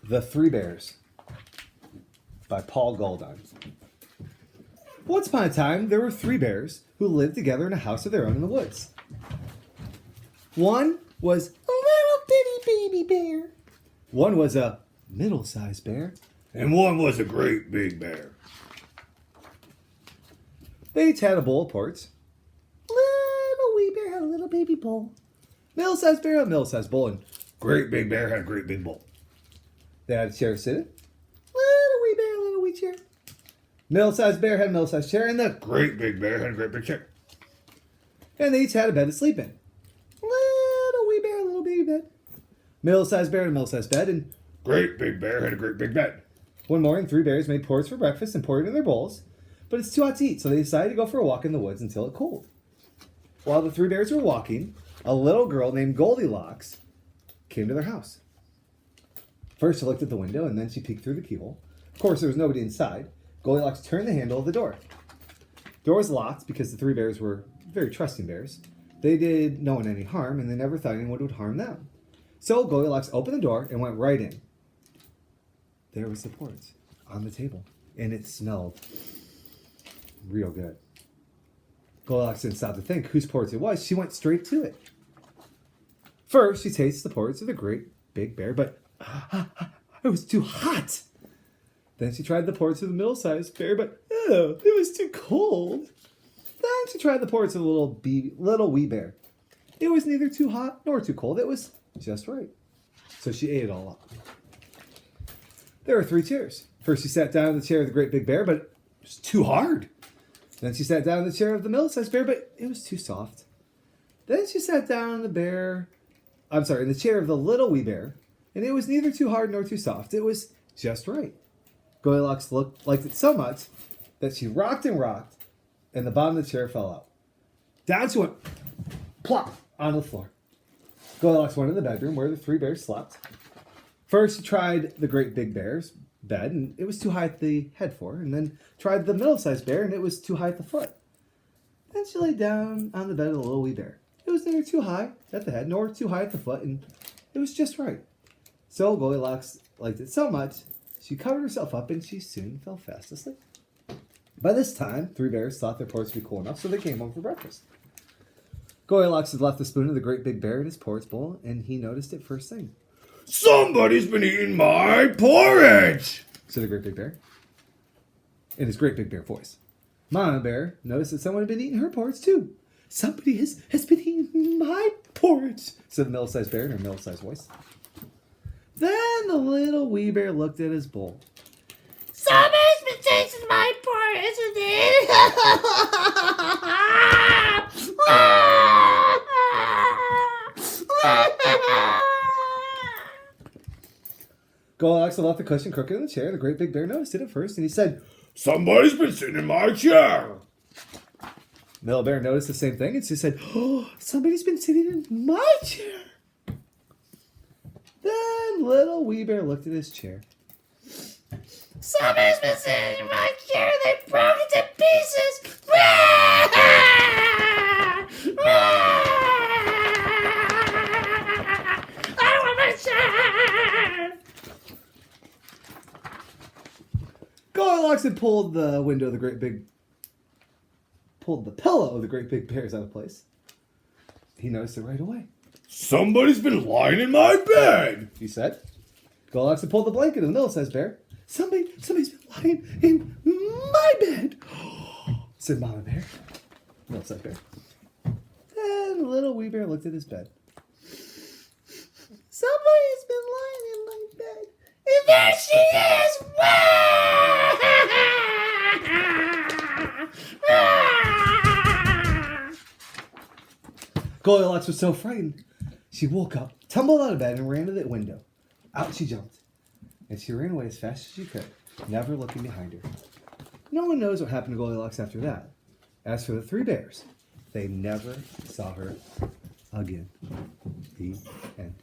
The Three Bears by Paul Galdone. Once upon a time, there were three bears who lived together in a house of their own in the woods. One was a little bitty baby bear. One was a middle-sized bear. And one was a great big bear. They each had a bowl of porridge. Little wee bear had a little baby bowl. Middle-sized bear had a middle-sized bowl, and Great big bear had a great big bowl. they had a chair to sit in. Little wee bear, little wee chair. Middle-sized bear had a middle-sized chair, and the Great big bear had a great big chair. and they each had a bed to sleep in. Little wee bear, little baby bed. Middle-sized bear had a middle-sized bed, and Great big bear had a great big bed. one morning, three bears made porridge for breakfast and poured it in their bowls, but it's too hot to eat, so they decided to go for a walk in the woods until it cooled. While the three bears were walking, a little girl named Goldilocks came to their house. First, she looked at the window, and then she peeked through the keyhole. Of course, there was nobody inside. Goldilocks turned the handle of the door. The door was locked because the three bears were very trusting bears. They did no one any harm, and they never thought anyone would harm them. So Goldilocks opened the door and went right in. There was the porridge on the table, and it smelled real good. Goldilocks didn't stop to think whose porridge it was. She went straight to it. First, she tasted the porridge of the great big bear, but it was too hot. Then she tried the porridge of the middle-sized bear, but it was too cold. Then she tried the porridge of the little wee bear. It was neither too hot nor too cold. It was just right. So she ate it all up. There were three chairs. First, she sat down in the chair of the great big bear, but it was too hard. Then she sat down in the chair of the middle-sized bear, but it was too soft. Then she sat down in the chair of the little wee bear, and it was neither too hard nor too soft. It was just right. Goldilocks liked it so much that she rocked, and the bottom of the chair fell out. Down she went, plop, on the floor. Goldilocks went in the bedroom where the three bears slept. First, she tried the great big bear's bed, and it was too high at the head for her, and then tried the middle-sized bear, and it was too high at the foot. Then she lay down on the bed of the little wee bear. It was neither too high at the head nor too high at the foot, and it was just right. So Goldilocks liked it so much, she covered herself up, and she soon fell fast asleep. By this time, three bears thought their porridge would be cool enough, so they came home for breakfast. Goldilocks had left the spoon of the great big bear in his porridge bowl, and he noticed it first thing. Somebody's been eating my porridge, said the great big bear, in his great big bear voice. Mama Bear noticed that someone had been eating her porridge too. Somebody has been eating my porridge, said the middle-sized bear in her middle-sized voice. Then the little wee bear looked at his bowl. Somebody's been tasting my porridge Goldilocks had left the cushion crooked in the chair. The great big bear noticed it at first, and he said, Somebody's been sitting in my chair. Middle bear noticed the same thing, and she said, oh, somebody's been sitting in my chair. Then little wee bear looked at his chair. Somebody's been sitting in my chair. They broke it to pieces. I want my chair. Goldilocks had pulled the pillow of the great big bears out of place. He noticed it right away. Somebody's been lying in my bed, He said. Goldilocks had pulled the blanket of the middle-sized bear. Somebody's been lying in my bed, said Mama Bear, middle-sized bear. Then the little wee bear looked at his bed. Somebody's been lying in my bed. And there she is. Goldilocks was so frightened, she woke up, tumbled out of bed, and ran to the window. Out she jumped, and she ran away as fast as she could, never looking behind her. No one knows what happened to Goldilocks after that. As for the three bears, they never saw her again. The end.